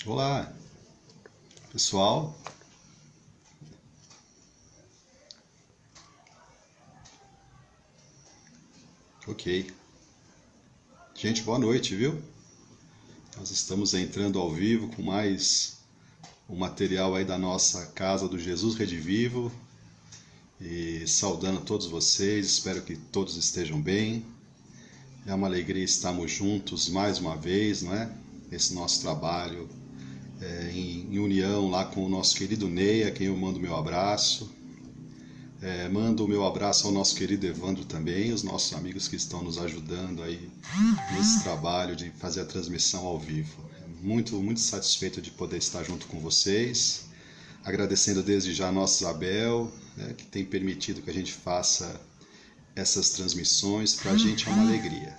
Olá, pessoal. Ok. Gente, boa noite, viu? Nós estamos entrando ao vivo com mais um material aí da nossa casa do Jesus Redivivo e saudando todos vocês. Espero que todos estejam bem. É uma alegria estarmos juntos mais uma vez, não é? Esse nosso trabalho em união lá com o nosso querido Ney, a quem eu mando meu abraço. Mando o meu abraço ao nosso querido Evandro também, os nossos amigos que estão nos ajudando aí nesse trabalho de fazer a transmissão ao vivo. Muito satisfeito de poder estar junto com vocês, agradecendo desde já a nossa Isabel, né, que tem permitido que a gente faça essas transmissões. Para a gente é uma alegria.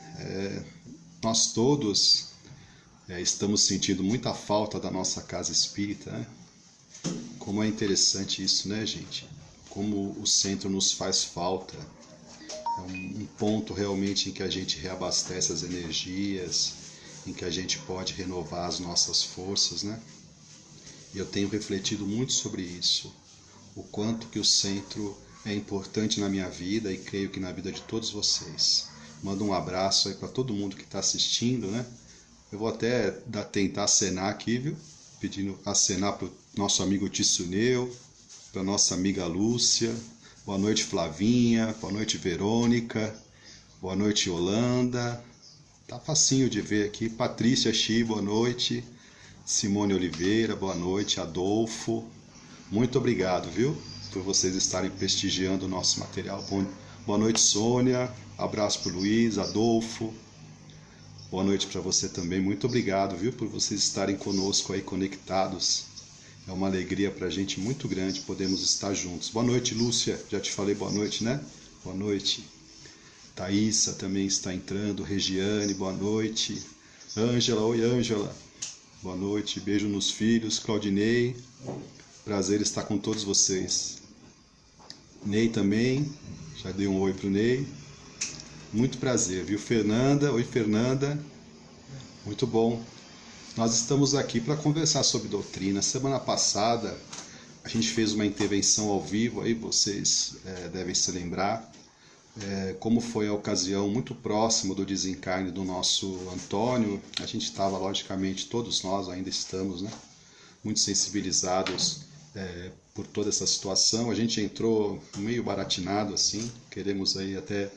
Nós todos estamos sentindo muita falta da nossa casa espírita, né? Como é interessante isso, né, gente? Como o centro nos faz falta. É um ponto realmente em que a gente reabastece as energias, em que a gente pode renovar as nossas forças, né? E eu tenho refletido muito sobre isso, o quanto que o centro é importante na minha vida e creio que na vida de todos vocês. Mando um abraço aí para todo mundo que está assistindo, né? Eu vou até tentar acenar aqui, viu? Pedindo acenar para o nosso amigo Tissuneu, para nossa amiga Lúcia. Boa noite, Flavinha. Boa noite, Verônica. Boa noite, Holanda. Tá facinho de ver aqui. Patrícia Chi, boa noite. Simone Oliveira, boa noite. Adolfo. Muito obrigado, viu? Por vocês estarem prestigiando o nosso material. Boa noite, Sônia. Abraço para o Luiz, Adolfo. Boa noite para você também. Muito obrigado, viu? Por vocês estarem conosco aí conectados. É uma alegria para a gente muito grande podermos estar juntos. Boa noite, Lúcia. Já te falei boa noite, né? Boa noite. Thaísa também está entrando. Regiane, boa noite. Ângela, oi Ângela. Boa noite. Beijo nos filhos. Claudinei. Prazer estar com todos vocês. Ney também. Já dei um oi pro Ney. Muito prazer, viu? Fernanda. Oi, Fernanda. Muito bom. Nós estamos aqui para conversar sobre doutrina. Semana passada a gente fez uma intervenção ao vivo, aí vocês devem se lembrar, como foi a ocasião muito próxima do desencarne do nosso Antônio. A gente estava, logicamente, todos nós ainda estamos, né, muito sensibilizados por toda essa situação. A gente entrou meio baratinado assim, queremos aí até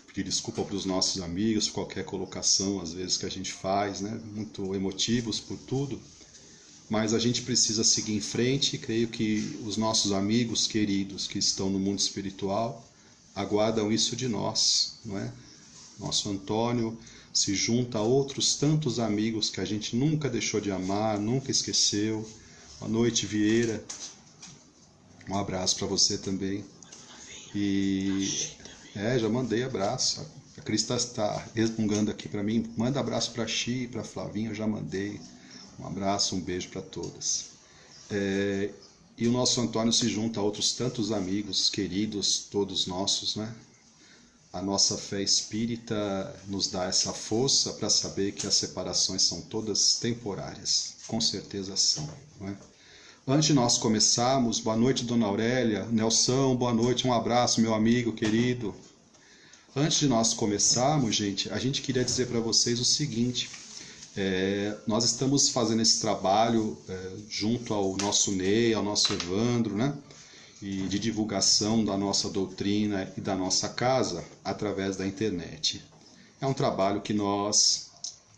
pedir desculpa para os nossos amigos, qualquer colocação às vezes que a gente faz, né? Muito emotivos por tudo, mas a gente precisa seguir em frente e creio que os nossos amigos queridos que estão no mundo espiritual aguardam isso de nós, não é? Nosso Antônio se junta a outros tantos amigos que a gente nunca deixou de amar, nunca esqueceu. Boa noite, Vieira. Um abraço para você também. E já mandei abraço. A Cris está resmungando aqui para mim. Manda abraço para a Xi, para a Flavinha, eu já mandei. Um abraço, um beijo para todas. E o nosso Antônio se junta a outros tantos amigos queridos, todos nossos, né? A nossa fé espírita nos dá essa força para saber que as separações são todas temporárias. Com certeza são, não é? Antes de nós começarmos, boa noite, Dona Aurélia, Nelson, boa noite, um abraço, meu amigo querido. Antes de nós começarmos, gente, a gente queria dizer para vocês o seguinte, nós estamos fazendo esse trabalho junto ao nosso Ney, ao nosso Evandro, né? E de divulgação da nossa doutrina e da nossa casa através da internet. É um trabalho que nós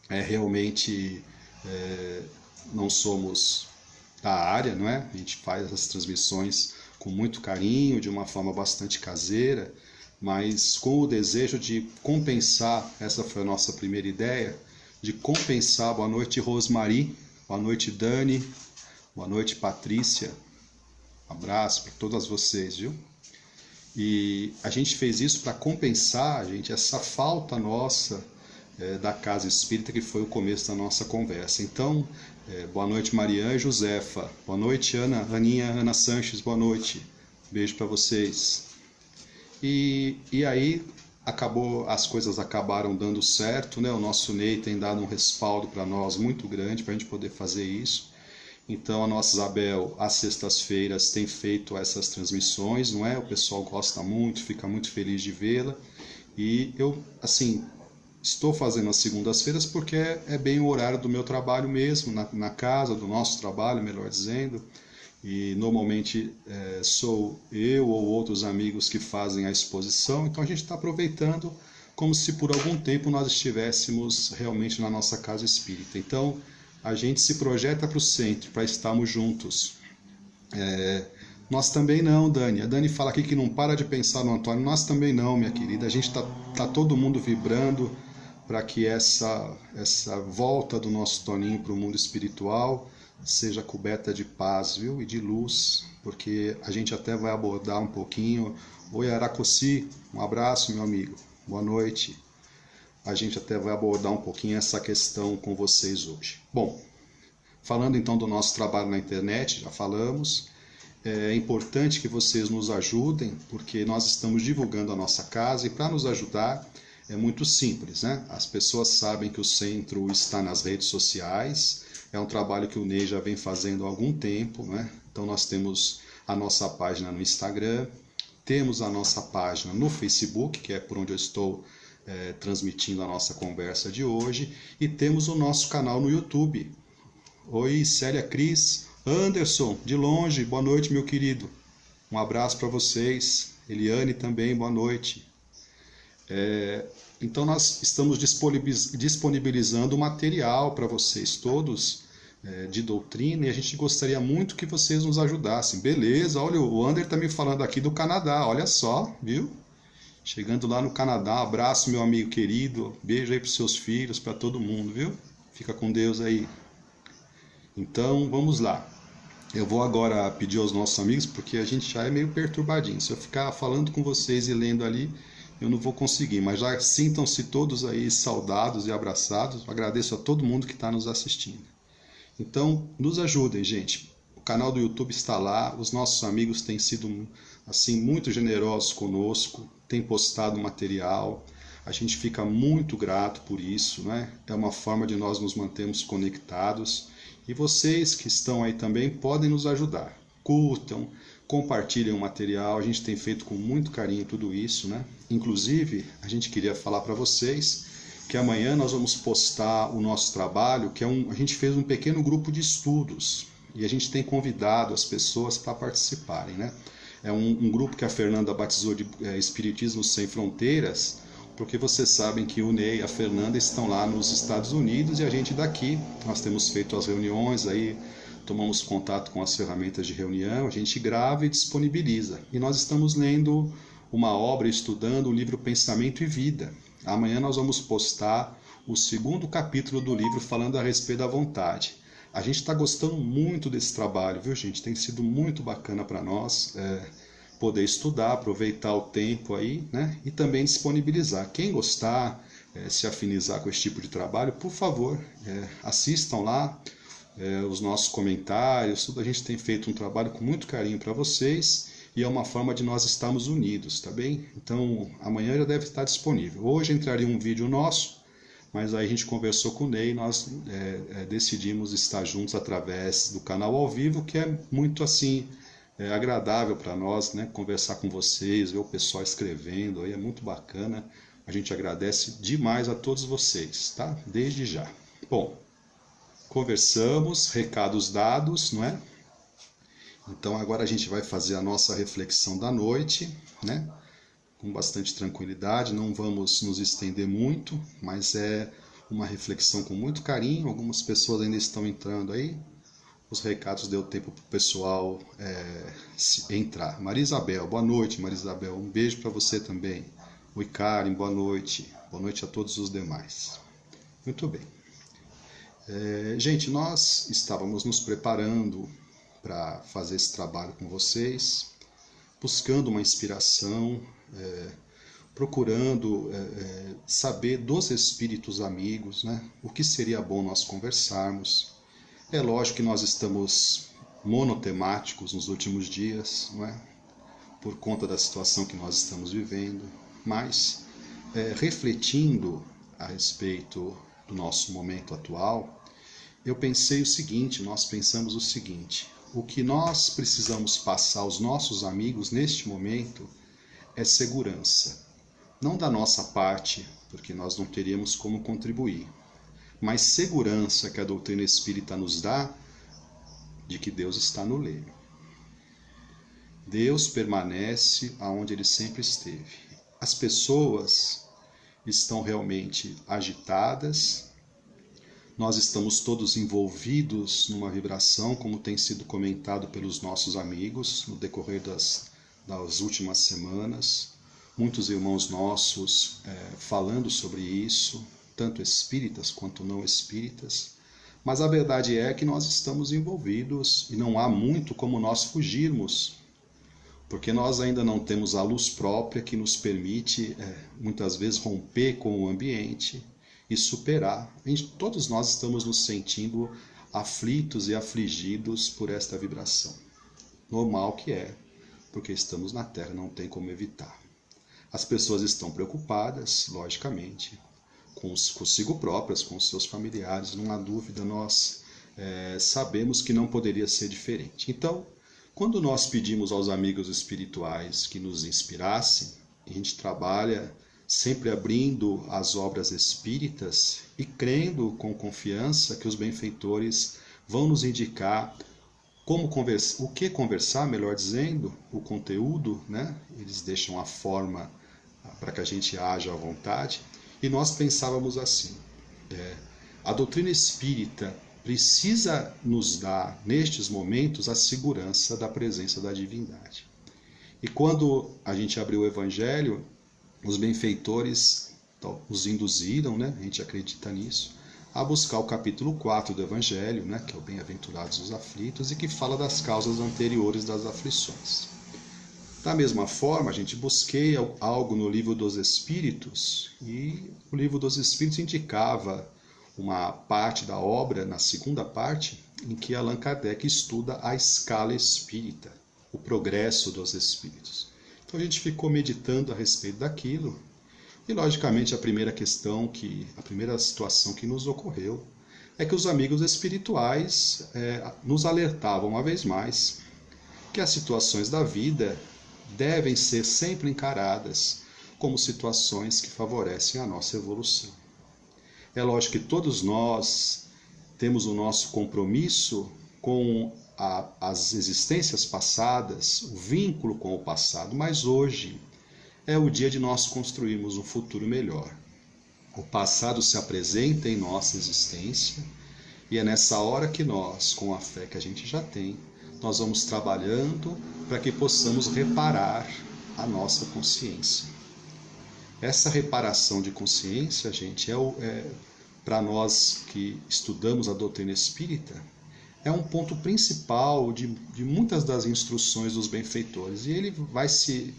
realmente não somos da área, não é? A gente faz essas transmissões com muito carinho, de uma forma bastante caseira, mas com o desejo de compensar, essa foi a nossa primeira ideia, de compensar. Boa noite, Rosmari, boa noite, Dani, boa noite, Patrícia, um abraço para todas vocês, viu? E a gente fez isso para compensar, gente, essa falta nossa da Casa Espírita, que foi o começo da nossa conversa. Então, boa noite, Mariana e Josefa. Boa noite, Ana, Aninha, Ana Sanches, boa noite. Beijo para vocês. E aí as coisas acabaram dando certo, né? O nosso Ney tem dado um respaldo para nós muito grande para a gente poder fazer isso. Então a nossa Isabel, às sextas-feiras, tem feito essas transmissões, não é? O pessoal gosta muito, fica muito feliz de vê-la. E eu, assim, estou fazendo as segundas-feiras porque é bem o horário do meu trabalho mesmo, na casa, do nosso trabalho, melhor dizendo. E normalmente sou eu ou outros amigos que fazem a exposição, então a gente está aproveitando como se por algum tempo nós estivéssemos realmente na nossa casa espírita. Então a gente se projeta para o centro, para estarmos juntos. Nós também não, Dani. A Dani fala aqui que não para de pensar no Antônio. Nós também não, minha querida. A gente está todo mundo vibrando para que essa volta do nosso Toninho para o mundo espiritual seja coberta de paz, viu? E de luz, porque a gente até vai abordar um pouquinho. Oi, Aracoci, um abraço, meu amigo. Boa noite. A gente até vai abordar um pouquinho essa questão com vocês hoje. Bom, falando então do nosso trabalho na internet, já falamos. É importante que vocês nos ajudem, porque nós estamos divulgando a nossa casa e para nos ajudar é muito simples, né? As pessoas sabem que o centro está nas redes sociais, é um trabalho que o Ney já vem fazendo há algum tempo, né? Então nós temos a nossa página no Instagram, temos a nossa página no Facebook, que é por onde eu estou transmitindo a nossa conversa de hoje, e temos o nosso canal no YouTube. Oi, Célia Cris, Anderson, de longe, boa noite, meu querido. Um abraço para vocês. Eliane também, boa noite. Então nós estamos disponibilizando material para vocês todos de doutrina e a gente gostaria muito que vocês nos ajudassem. Beleza, olha, o Ander está me falando aqui do Canadá, olha só, viu? Chegando lá no Canadá, abraço meu amigo querido, beijo aí para os seus filhos, para todo mundo, viu? Fica com Deus aí. Então vamos lá. Eu vou agora pedir aos nossos amigos, porque a gente já é meio perturbadinho. Se eu ficar falando com vocês e lendo ali, eu não vou conseguir. Mas já sintam-se todos aí saudados e abraçados. Eu agradeço a todo mundo que está nos assistindo. Então, nos ajudem, gente. O canal do YouTube está lá. Os nossos amigos têm sido assim muito generosos conosco, têm postado material. A gente fica muito grato por isso, né? É uma forma de nós nos mantermos conectados. E vocês que estão aí também podem nos ajudar. Curtam, compartilhem o material. A gente tem feito com muito carinho tudo isso, né? Inclusive, a gente queria falar para vocês que amanhã nós vamos postar o nosso trabalho, que a gente fez um pequeno grupo de estudos e a gente tem convidado as pessoas para participarem, né? É um grupo que a Fernanda batizou de Espiritismo Sem Fronteiras, porque vocês sabem que o Ney e a Fernanda estão lá nos Estados Unidos e a gente daqui, nós temos feito as reuniões aí, tomamos contato com as ferramentas de reunião, a gente grava e disponibiliza. E nós estamos lendo uma obra, estudando o livro Pensamento e Vida. Amanhã nós vamos postar o 2º capítulo do livro falando a respeito da vontade. A gente está gostando muito desse trabalho, viu, gente? Tem sido muito bacana para nós poder estudar, aproveitar o tempo aí, né? E também disponibilizar. Quem gostar, se afinizar com esse tipo de trabalho, por favor, assistam lá os nossos comentários. Tudo a gente tem feito um trabalho com muito carinho para vocês. E é uma forma de nós estarmos unidos, tá bem? Então, amanhã já deve estar disponível. Hoje entraria um vídeo nosso, mas aí a gente conversou com o Ney e nós decidimos estar juntos através do canal ao vivo, que é muito assim, agradável para nós, né? Conversar com vocês, ver o pessoal escrevendo, aí é muito bacana. A gente agradece demais a todos vocês, tá? Desde já. Bom, conversamos, recados dados, não é? Então agora a gente vai fazer a nossa reflexão da noite, né? Com bastante tranquilidade, não vamos nos estender muito, mas é uma reflexão com muito carinho. Algumas pessoas ainda estão entrando aí. Os recados deu tempo para o pessoal entrar. Maria Isabel, boa noite, Maria Isabel. Um beijo para você também. Oi, Karen, boa noite. Boa noite a todos os demais. Muito bem. Gente, nós estávamos nos preparando para fazer esse trabalho com vocês, buscando uma inspiração, procurando saber dos espíritos amigos, né? O que seria bom nós conversarmos. É lógico que nós estamos monotemáticos nos últimos dias, não é? Por conta da situação que nós estamos vivendo, mas refletindo a respeito do nosso momento atual eu pensei o seguinte, nós pensamos o seguinte: o que nós precisamos passar aos nossos amigos neste momento é segurança. Não da nossa parte, porque nós não teríamos como contribuir, mas segurança que a doutrina espírita nos dá de que Deus está no leme. Deus permanece aonde ele sempre esteve. As pessoas estão realmente agitadas, nós estamos todos envolvidos numa vibração, como tem sido comentado pelos nossos amigos no decorrer das últimas semanas. Muitos irmãos nossos falando sobre isso, tanto espíritas quanto não espíritas. Mas a verdade é que nós estamos envolvidos e não há muito como nós fugirmos, porque nós ainda não temos a luz própria que nos permite, muitas vezes, romper com o ambiente e superar. Todos nós estamos nos sentindo aflitos e afligidos por esta vibração. Normal que é, porque estamos na Terra, não tem como evitar. As pessoas estão preocupadas, logicamente, consigo próprias, com os seus familiares, não há dúvida, nós sabemos que não poderia ser diferente. Então, quando nós pedimos aos amigos espirituais que nos inspirassem, a gente trabalha sempre abrindo as obras espíritas e crendo com confiança que os benfeitores vão nos indicar o que conversar, melhor dizendo, o conteúdo, né? Eles deixam a forma para que a gente haja à vontade. E nós pensávamos assim, a doutrina espírita precisa nos dar, nestes momentos, a segurança da presença da divindade. E quando a gente abriu o Evangelho, os benfeitores nos induziram, né? A gente acredita nisso, a buscar o capítulo 4 do Evangelho, né? Que é o Bem-aventurados os aflitos, e que fala das causas anteriores das aflições. Da mesma forma, a gente busquei algo no Livro dos Espíritos, e o Livro dos Espíritos indicava uma parte da obra, na segunda parte, em que Allan Kardec estuda a escala espírita, o progresso dos espíritos. Então a gente ficou meditando a respeito daquilo, e logicamente a primeira situação que nos ocorreu é que os amigos espirituais nos alertavam uma vez mais que as situações da vida devem ser sempre encaradas como situações que favorecem a nossa evolução. É lógico que todos nós temos o nosso compromisso com as existências passadas, o vínculo com o passado, mas hoje é o dia de nós construirmos um futuro melhor. O passado se apresenta em nossa existência e é nessa hora que nós, com a fé que a gente já tem, nós vamos trabalhando para que possamos reparar a nossa consciência. Essa reparação de consciência, gente, para nós que estudamos a doutrina espírita, é um ponto principal de muitas das instruções dos benfeitores. E ele vai se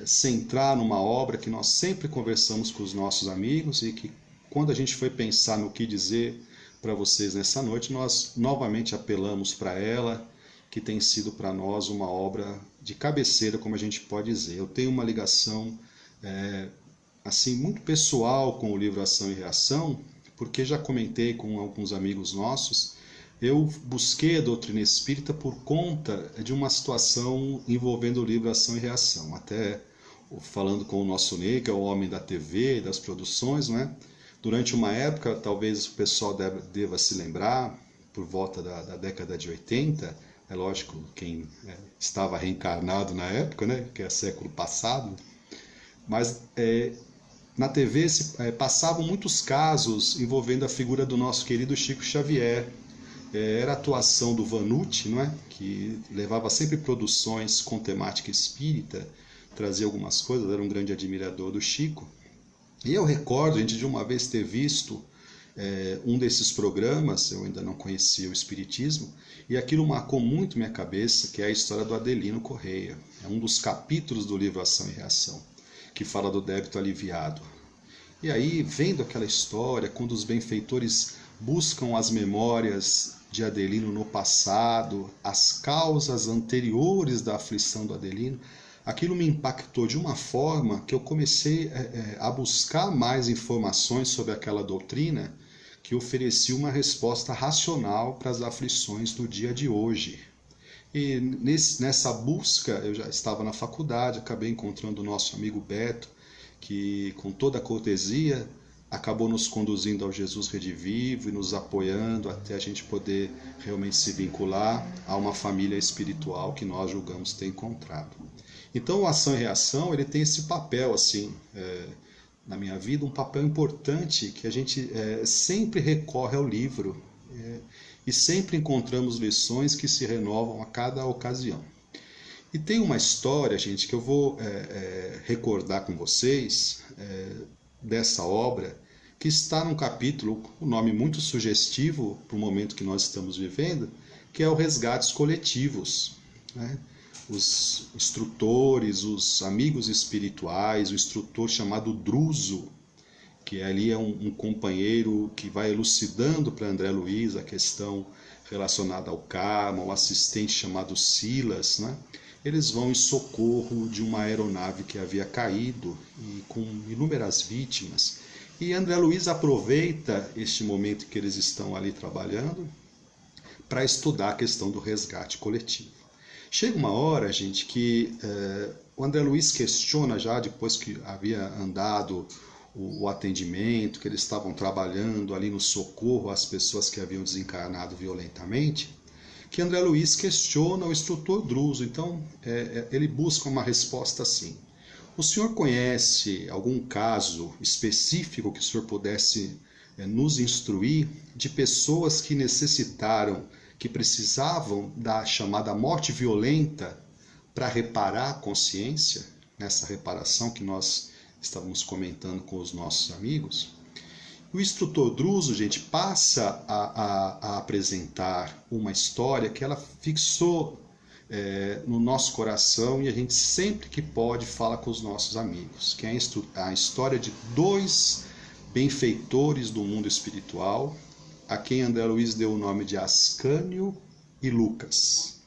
centrar numa obra que nós sempre conversamos com os nossos amigos e que, quando a gente foi pensar no que dizer para vocês nessa noite, nós novamente apelamos para ela, que tem sido para nós uma obra de cabeceira, como a gente pode dizer. Eu tenho uma ligação assim muito pessoal com o livro Ação e Reação, porque já comentei com alguns amigos nossos, eu busquei a doutrina espírita por conta de uma situação envolvendo o livro Ação e Reação. Até falando com o nosso Ney, que é o homem da TV e das produções, né? Durante uma época, talvez o pessoal deva se lembrar, por volta da década de 80, é lógico, quem estava reencarnado na época, né? Que é século passado, mas na TV passavam muitos casos envolvendo a figura do nosso querido Chico Xavier. Era a atuação do Vanucci, não é? Que levava sempre produções com temática espírita, trazia algumas coisas, era um grande admirador do Chico. E eu recordo, gente, de uma vez ter visto um desses programas, eu ainda não conhecia o Espiritismo, e aquilo marcou muito minha cabeça, que é a história do Adelino Correia. É um dos capítulos do livro Ação e Reação, que fala do débito aliviado. E aí, vendo aquela história, quando os benfeitores buscam as memórias de Adelino no passado, as causas anteriores da aflição do Adelino, aquilo me impactou de uma forma que eu comecei a buscar mais informações sobre aquela doutrina, que oferecia uma resposta racional para as aflições do dia de hoje. E nessa busca, eu já estava na faculdade, acabei encontrando o nosso amigo Beto, que com toda a cortesia acabou nos conduzindo ao Jesus Redivivo e nos apoiando até a gente poder realmente se vincular a uma família espiritual que nós julgamos ter encontrado. Então, a ação e reação, ele tem esse papel, assim, na minha vida, um papel importante que a gente sempre recorre ao livro e sempre encontramos lições que se renovam a cada ocasião. E tem uma história, gente, que eu vou recordar com vocês dessa obra, que está num capítulo, um nome muito sugestivo para o momento que nós estamos vivendo, que é o Resgates Coletivos, né? Os instrutores, os amigos espirituais, o instrutor chamado Druso, que ali é um companheiro que vai elucidando para André Luiz a questão relacionada ao karma, o assistente chamado Silas, né? Eles vão em socorro de uma aeronave que havia caído e com inúmeras vítimas. E André Luiz aproveita este momento que eles estão ali trabalhando para estudar a questão do resgate coletivo. Chega uma hora, gente, que o André Luiz questiona já, depois que havia andado o atendimento, que eles estavam trabalhando ali no socorro às pessoas que haviam desencarnado violentamente, que André Luiz questiona o instrutor Druso. Então, ele busca uma resposta assim: o senhor conhece algum caso específico que o senhor pudesse nos instruir de pessoas que necessitaram, que precisavam da chamada morte violenta para reparar a consciência, nessa reparação que nós estávamos comentando com os nossos amigos? O instrutor Druso, gente, passa a apresentar uma história que ela fixou no nosso coração e a gente sempre que pode fala com os nossos amigos, que é a história de dois benfeitores do mundo espiritual, a quem André Luiz deu o nome de Ascânio e Lucas.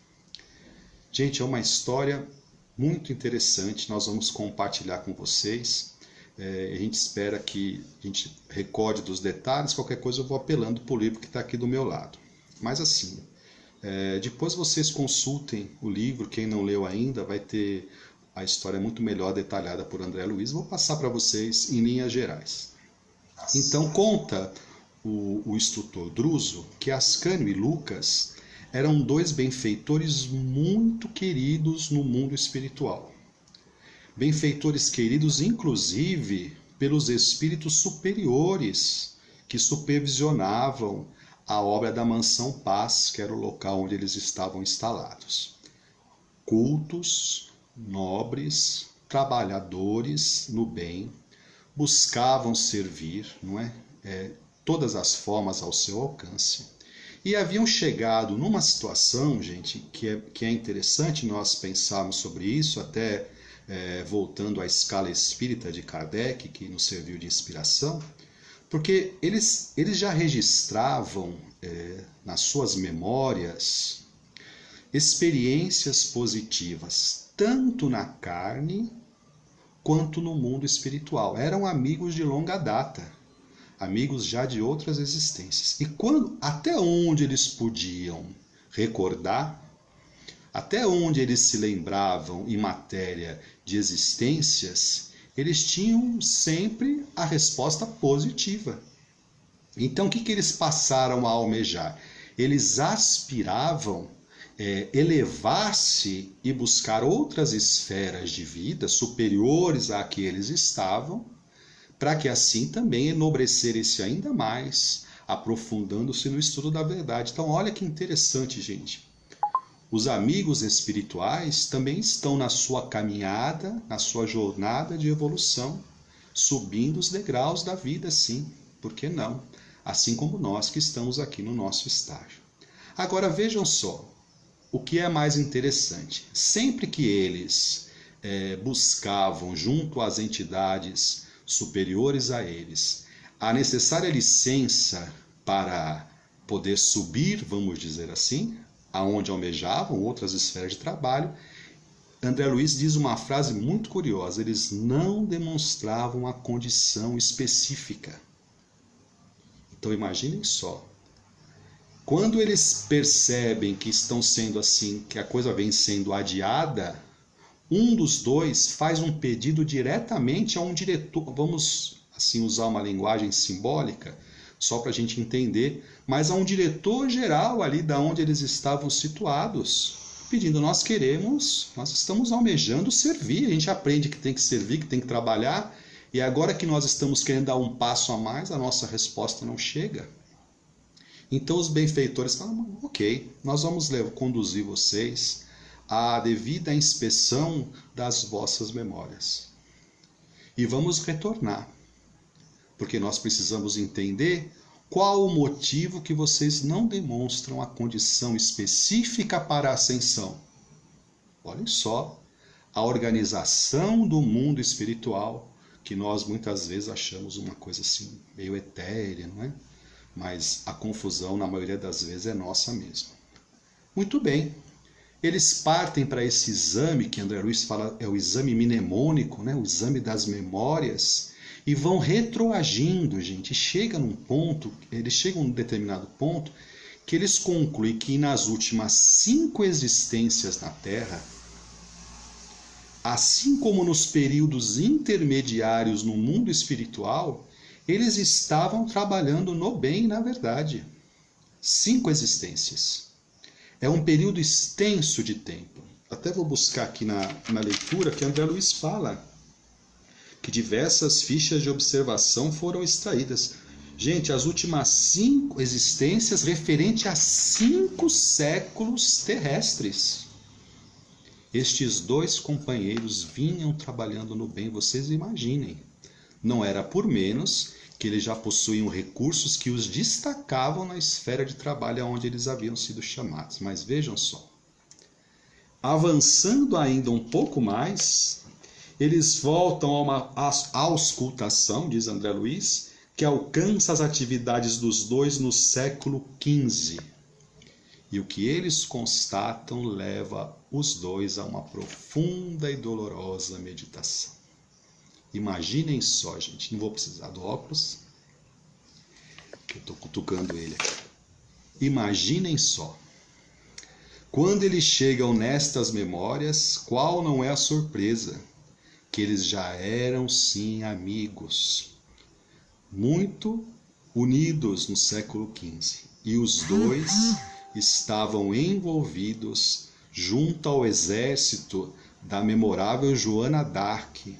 Gente, é uma história muito interessante, nós vamos compartilhar com vocês. A gente espera que a gente recorde dos detalhes, qualquer coisa eu vou apelando para o livro que está aqui do meu lado. Mas assim, depois vocês consultem o livro, quem não leu ainda vai ter a história muito melhor detalhada por André Luiz. Vou passar para vocês em linhas gerais. Então conta o instrutor Druso que Ascânio e Lucas eram dois benfeitores muito queridos no mundo espiritual. Benfeitores queridos, inclusive, pelos espíritos superiores que supervisionavam a obra da Mansão Paz, que era o local onde eles estavam instalados. Cultos, nobres, trabalhadores no bem, buscavam servir, não é? Todas as formas ao seu alcance. E haviam chegado numa situação, gente, que é interessante nós pensarmos sobre isso, até voltando à escala espírita de Kardec, que nos serviu de inspiração, porque eles já registravam nas suas memórias experiências positivas, tanto na carne quanto no mundo espiritual. Eram amigos de longa data, amigos já de outras existências. E até onde eles podiam recordar, até onde eles se lembravam em matéria de existências, eles tinham sempre a resposta positiva. Então, o que eles passaram a almejar? Eles aspiravam elevar-se e buscar outras esferas de vida superiores à que eles estavam, para que assim também enobrecerem-se ainda mais, aprofundando-se no estudo da verdade. Então, olha que interessante, gente. Os amigos espirituais também estão na sua caminhada, na sua jornada de evolução, subindo os degraus da vida, sim. Por que não? Assim como nós que estamos aqui no nosso estágio. Agora vejam só, o que é mais interessante. Sempre que eles buscavam junto às entidades superiores a eles a necessária licença para poder subir, vamos dizer assim, aonde almejavam outras esferas de trabalho, André Luiz diz uma frase muito curiosa: eles não demonstravam a condição específica. Então imaginem só. Quando eles percebem que estão sendo assim, que a coisa vem sendo adiada, um dos dois faz um pedido diretamente a um diretor. Vamos assim usar uma linguagem simbólica, só para a gente entender, mas a um diretor geral ali da onde eles estavam situados, pedindo: nós estamos almejando servir. A gente aprende que tem que servir, que tem que trabalhar, e agora que nós estamos querendo dar um passo a mais, a nossa resposta não chega. Então os benfeitores falam: ok, nós vamos conduzir vocês à devida inspeção das vossas memórias. E vamos retornar, porque nós precisamos entender qual o motivo que vocês não demonstram a condição específica para a ascensão. Olhem só, a organização do mundo espiritual, que nós muitas vezes achamos uma coisa assim, meio etérea, não é? Mas a confusão, na maioria das vezes, é nossa mesmo. Muito bem. Eles partem para esse exame, que André Luiz fala é o exame mnemônico, né? O exame das memórias, e vão retroagindo, gente. Eles chegam num determinado ponto, que eles concluem que nas últimas 5 existências na Terra, assim como nos períodos intermediários no mundo espiritual, eles estavam trabalhando no bem, na verdade. 5 existências. É um período extenso de tempo. Até vou buscar aqui na leitura que André Luiz fala que diversas fichas de observação foram extraídas. Gente, as últimas 5 existências referente a 5 séculos terrestres. Estes 2 companheiros vinham trabalhando no bem, vocês imaginem. Não era por menos que eles já possuíam recursos que os destacavam na esfera de trabalho onde eles haviam sido chamados. Mas vejam só, avançando ainda um pouco mais, eles voltam a uma auscultação, diz André Luiz, que alcança as atividades dos 2 no século XV. E o que eles constatam leva os 2 a uma profunda e dolorosa meditação. Imaginem só, gente, não vou precisar do óculos, que eu estou cutucando ele aqui. Imaginem só, quando eles chegam nestas memórias, qual não é a surpresa? Que eles já eram sim amigos, muito unidos no século XV. E os 2 estavam envolvidos junto ao exército da memorável Joana d'Arc,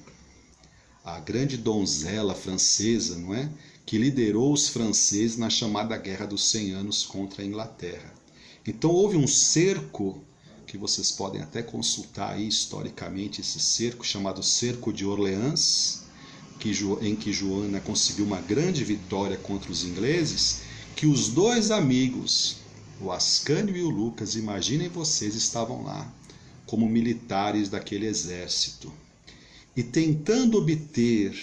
a grande donzela francesa, não é? Que liderou os franceses na chamada Guerra dos 100 Anos contra a Inglaterra. Então houve um cerco, que vocês podem até consultar aí historicamente, esse cerco chamado Cerco de Orleans, em que Joana conseguiu uma grande vitória contra os ingleses, que os 2 amigos, o Ascânio e o Lucas, imaginem vocês, estavam lá como militares daquele exército. E tentando obter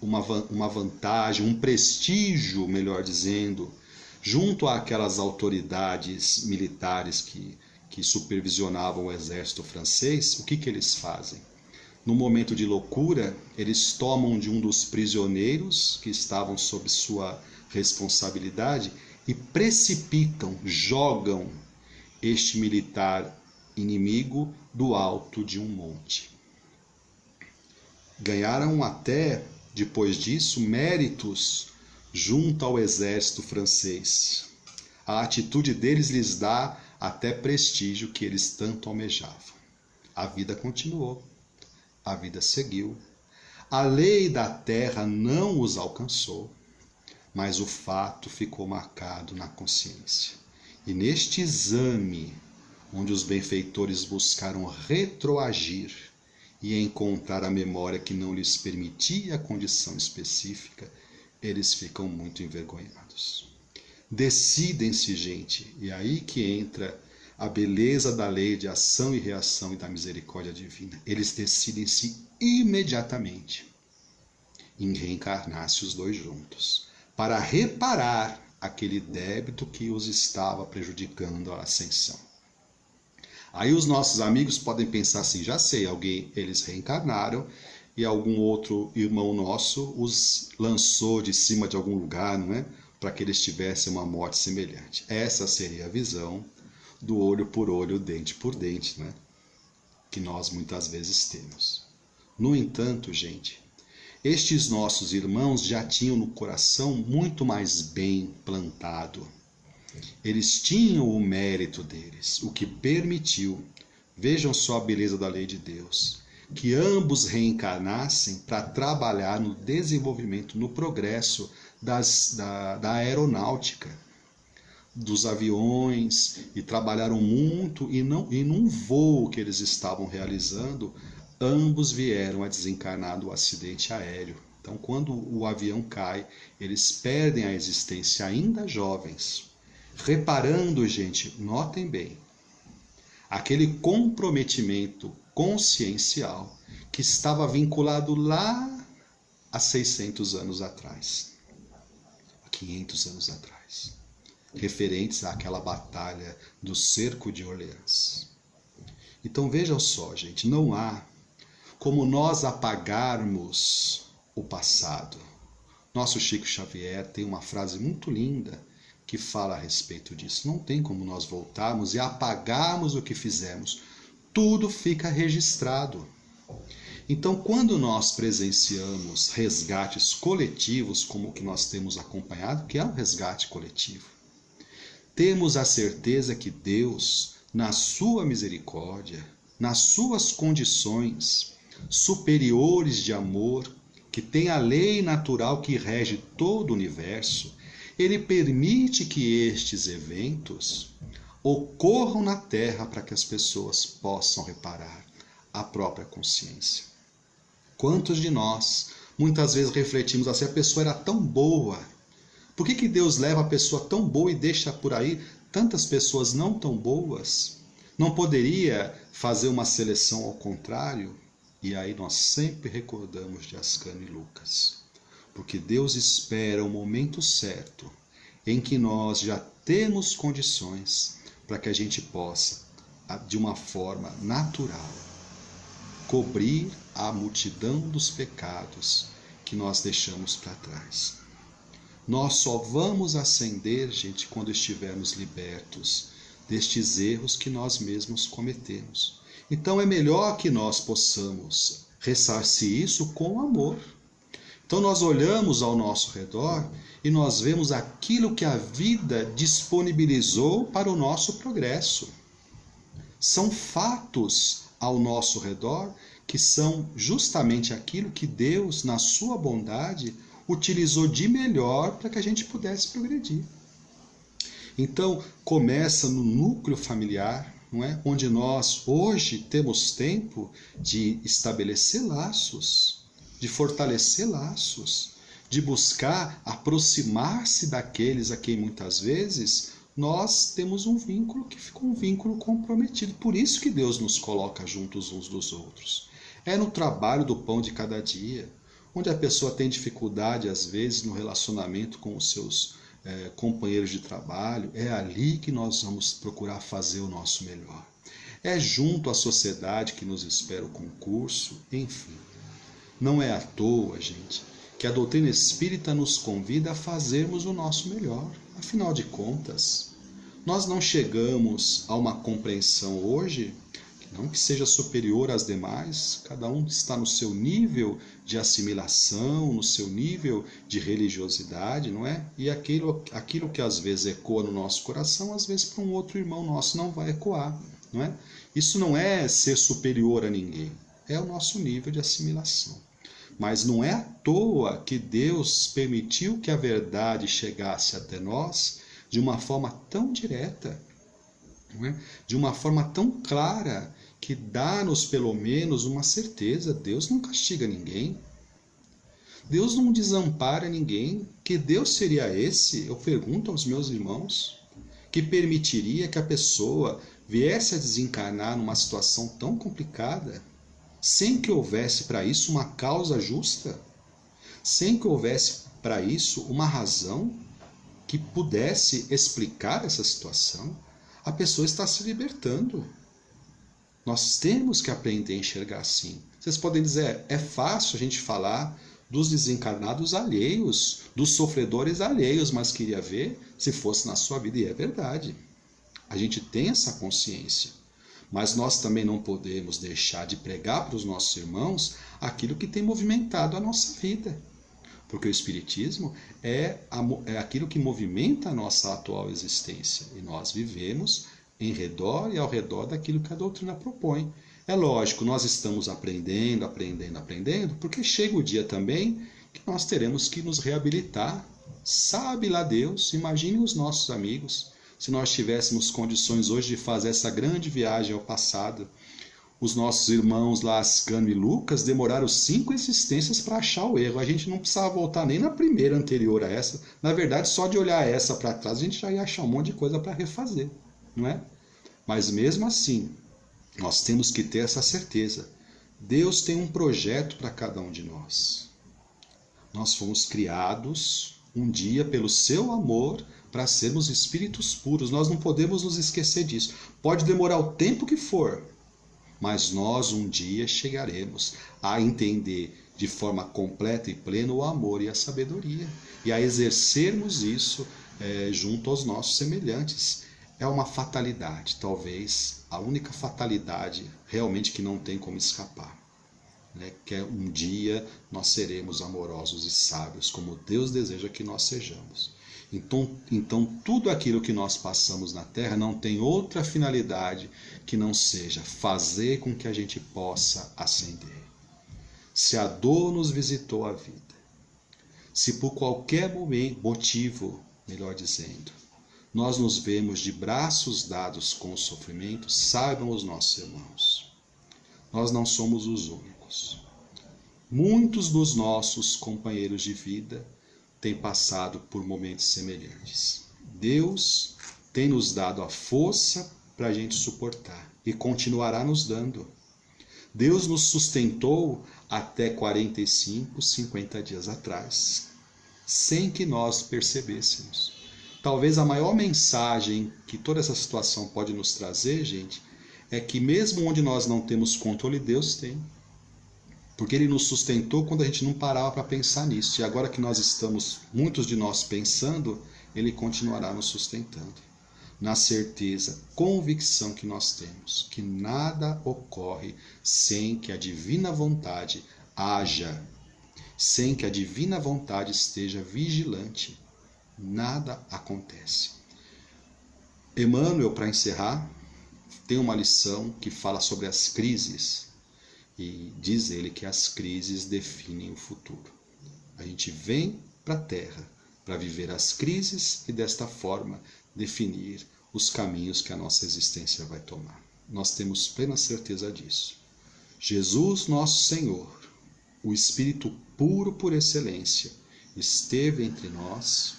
uma vantagem, um prestígio, melhor dizendo, junto àquelas autoridades militares que supervisionavam o exército francês, o que eles fazem? No momento de loucura, eles tomam de um dos prisioneiros que estavam sob sua responsabilidade e precipitam, jogam este militar inimigo do alto de um monte. Ganharam até, depois disso, méritos junto ao exército francês. A atitude deles lhes dá até prestígio que eles tanto almejavam. A vida continuou, a vida seguiu. A lei da terra não os alcançou, mas o fato ficou marcado na consciência. E neste exame, onde os benfeitores buscaram retroagir e encontrar a memória que não lhes permitia a condição específica, eles ficam muito envergonhados. Decidem-se, gente, e aí que entra a beleza da lei de ação e reação e da misericórdia divina. Eles decidem-se imediatamente em reencarnar-se os 2 juntos, para reparar aquele débito que os estava prejudicando a ascensão. Aí os nossos amigos podem pensar assim: já sei, eles reencarnaram e algum outro irmão nosso os lançou de cima de algum lugar, não é? para que eles tivessem uma morte semelhante. Essa seria a visão do olho por olho, dente por dente, né? Que nós muitas vezes temos. No entanto, gente, estes nossos irmãos já tinham no coração muito mais bem plantado. Eles tinham o mérito deles, o que permitiu, vejam só a beleza da lei de Deus, que ambos reencarnassem para trabalhar no desenvolvimento, no progresso da aeronáutica, dos aviões, e trabalharam muito, e num voo que eles estavam realizando, ambos vieram a desencarnar do acidente aéreo. Então, quando o avião cai, eles perdem a existência ainda jovens. Reparando, gente, notem bem, aquele comprometimento consciencial que estava vinculado lá a 600 anos atrás, a 500 anos atrás, referentes àquela batalha do cerco de Orleans. Então vejam só, gente, não há como nós apagarmos o passado. Nosso Chico Xavier tem uma frase muito linda que fala a respeito disso. Não tem como nós voltarmos e apagarmos o que fizemos. Tudo fica registrado. Então, quando nós presenciamos resgates coletivos, como o que nós temos acompanhado, que é um resgate coletivo, temos a certeza que Deus, na sua misericórdia, nas suas condições superiores de amor, que tem a lei natural que rege todo o universo, Ele permite que estes eventos ocorram na Terra para que as pessoas possam reparar a própria consciência. Quantos de nós muitas vezes refletimos assim, a pessoa era tão boa, por que Deus leva a pessoa tão boa e deixa por aí tantas pessoas não tão boas? Não poderia fazer uma seleção ao contrário? E aí nós sempre recordamos de Ascano e Lucas. Porque Deus espera o momento certo em que nós já temos condições para que a gente possa, de uma forma natural, cobrir a multidão dos pecados que nós deixamos para trás. Nós só vamos ascender, gente, quando estivermos libertos destes erros que nós mesmos cometemos. Então é melhor que nós possamos ressarcir isso com amor. Então nós olhamos ao nosso redor e nós vemos aquilo que a vida disponibilizou para o nosso progresso. São fatos ao nosso redor que são justamente aquilo que Deus, na sua bondade, utilizou de melhor para que a gente pudesse progredir. Então, começa no núcleo familiar, não é? Onde nós hoje temos tempo de estabelecer laços, de fortalecer laços, de buscar aproximar-se daqueles a quem muitas vezes nós temos um vínculo que ficou um vínculo comprometido. Por isso que Deus nos coloca juntos uns dos outros. É no trabalho do pão de cada dia, onde a pessoa tem dificuldade às vezes no relacionamento com os seus companheiros de trabalho, é ali que nós vamos procurar fazer o nosso melhor. É junto à sociedade que nos espera o concurso, enfim. Não é à toa, gente, que a doutrina espírita nos convida a fazermos o nosso melhor. Afinal de contas, nós não chegamos a uma compreensão hoje, não que seja superior às demais, cada um está no seu nível de assimilação, no seu nível de religiosidade, não é? E aquilo que às vezes ecoa no nosso coração, às vezes para um outro irmão nosso não vai ecoar, não é? Isso não é ser superior a ninguém, é o nosso nível de assimilação. Mas não é à toa que Deus permitiu que a verdade chegasse até nós de uma forma tão direta, não é? De uma forma tão clara, que dá-nos pelo menos uma certeza. Deus não castiga ninguém. Deus não desampara ninguém. Que Deus seria esse, eu pergunto aos meus irmãos, que permitiria que a pessoa viesse a desencarnar numa situação tão complicada, sem que houvesse para isso uma causa justa, sem que houvesse para isso uma razão que pudesse explicar essa situação? A pessoa está se libertando. Nós temos que aprender a enxergar assim. Vocês podem dizer, é fácil a gente falar dos desencarnados alheios, dos sofredores alheios, mas queria ver se fosse na sua vida. E é verdade. A gente tem essa consciência. Mas nós também não podemos deixar de pregar para os nossos irmãos aquilo que tem movimentado a nossa vida. Porque o Espiritismo é aquilo que movimenta a nossa atual existência. E nós vivemos em redor e ao redor daquilo que a doutrina propõe. É lógico, nós estamos aprendendo, porque chega o dia também que nós teremos que nos reabilitar. Sabe lá Deus, imagine os nossos amigos, se nós tivéssemos condições hoje de fazer essa grande viagem ao passado. Os nossos irmãos lá, Ascânio e Lucas, demoraram 5 existências para achar o erro. A gente não precisava voltar nem na primeira anterior a essa. Na verdade, só de olhar essa para trás, a gente já ia achar um monte de coisa para refazer, não é? Mas mesmo assim, nós temos que ter essa certeza. Deus tem um projeto para cada um de nós. Nós fomos criados um dia pelo seu amor para sermos espíritos puros. Nós não podemos nos esquecer disso. Pode demorar o tempo que for, mas nós um dia chegaremos a entender de forma completa e plena o amor e a sabedoria, e a exercermos isso junto aos nossos semelhantes. É uma fatalidade, talvez a única fatalidade realmente que não tem como escapar, né? Que é um dia nós seremos amorosos e sábios, como Deus deseja que nós sejamos. Então tudo aquilo que nós passamos na Terra não tem outra finalidade que não seja fazer com que a gente possa ascender. Se a dor nos visitou a vida, se por qualquer motivo, melhor dizendo, nós nos vemos de braços dados com o sofrimento, saibam os nossos irmãos, nós não somos os únicos. Muitos dos nossos companheiros de vida têm passado por momentos semelhantes. Deus tem nos dado a força para a gente suportar e continuará nos dando. Deus nos sustentou até 45, 50 dias atrás, sem que nós percebêssemos. Talvez a maior mensagem que toda essa situação pode nos trazer, gente, é que mesmo onde nós não temos controle, Deus tem. Porque Ele nos sustentou quando a gente não parava para pensar nisso. E agora que nós estamos, muitos de nós, pensando, Ele continuará nos sustentando. Na certeza, convicção que nós temos, que nada ocorre sem que a divina vontade haja, sem que a divina vontade esteja vigilante. Nada acontece. Emmanuel, para encerrar, tem uma lição que fala sobre as crises. E diz ele que as crises definem o futuro. A gente vem para a Terra para viver as crises e desta forma definir os caminhos que a nossa existência vai tomar. Nós temos plena certeza disso. Jesus, nosso Senhor, o Espírito puro por excelência, esteve entre nós,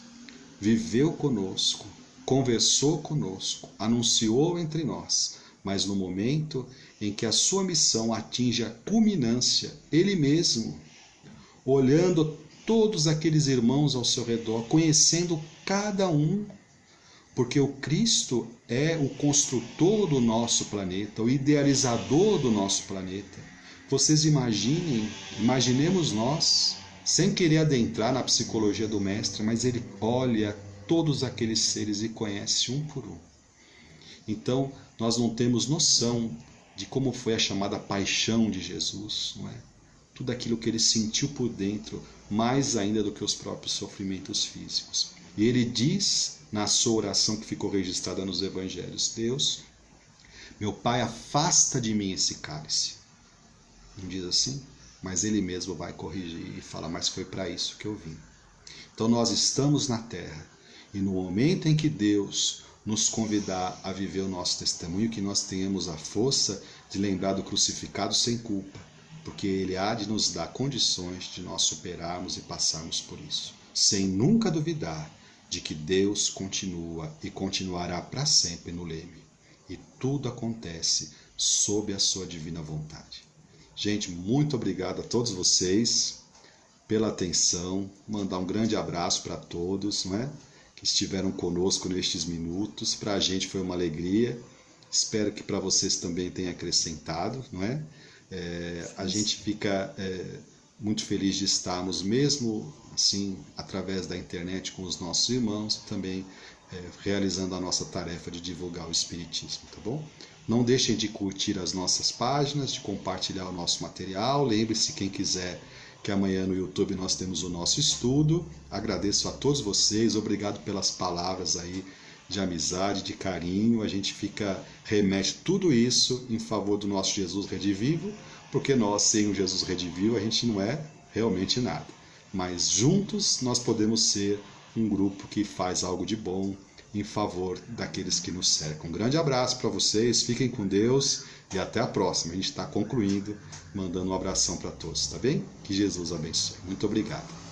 viveu conosco, conversou conosco, anunciou entre nós, mas no momento em que a sua missão atinge a culminância, Ele mesmo, olhando todos aqueles irmãos ao seu redor, conhecendo cada um, porque o Cristo é o construtor do nosso planeta, o idealizador do nosso planeta. Vocês imaginemos nós, sem querer adentrar na psicologia do Mestre, mas Ele olha todos aqueles seres e conhece um por um. Então, nós não temos noção de como foi a chamada paixão de Jesus, não é? Tudo aquilo que ele sentiu por dentro, mais ainda do que os próprios sofrimentos físicos. E ele diz na sua oração que ficou registrada nos evangelhos: Deus, meu Pai, afasta de mim esse cálice. Não diz assim? Mas ele mesmo vai corrigir e fala: mas foi para isso que eu vim. Então nós estamos na Terra, e no momento em que Deus nos convidar a viver o nosso testemunho, que nós tenhamos a força de lembrar do crucificado sem culpa, porque Ele há de nos dar condições de nós superarmos e passarmos por isso, sem nunca duvidar de que Deus continua e continuará para sempre no leme, e tudo acontece sob a sua divina vontade. Gente, muito obrigado a todos vocês pela atenção, mandar um grande abraço para todos, não é? Que estiveram conosco nestes minutos. Para a gente foi uma alegria. Espero que para vocês também tenha acrescentado, não é? A gente fica muito feliz de estarmos mesmo assim através da internet com os nossos irmãos e também realizando a nossa tarefa de divulgar o Espiritismo, tá bom? Não deixem de curtir as nossas páginas, de compartilhar o nosso material. Lembre-se, quem quiser, que amanhã no YouTube nós temos o nosso estudo. Agradeço a todos vocês, obrigado pelas palavras aí de amizade, de carinho. A gente remete tudo isso em favor do nosso Jesus redivivo, porque nós, sem o Jesus redivivo, a gente não é realmente nada. Mas juntos nós podemos ser um grupo que faz algo de bom em favor daqueles que nos cercam. Um grande abraço para vocês, fiquem com Deus e até a próxima. A gente está concluindo, mandando um abração para todos, tá bem? Que Jesus abençoe. Muito obrigado.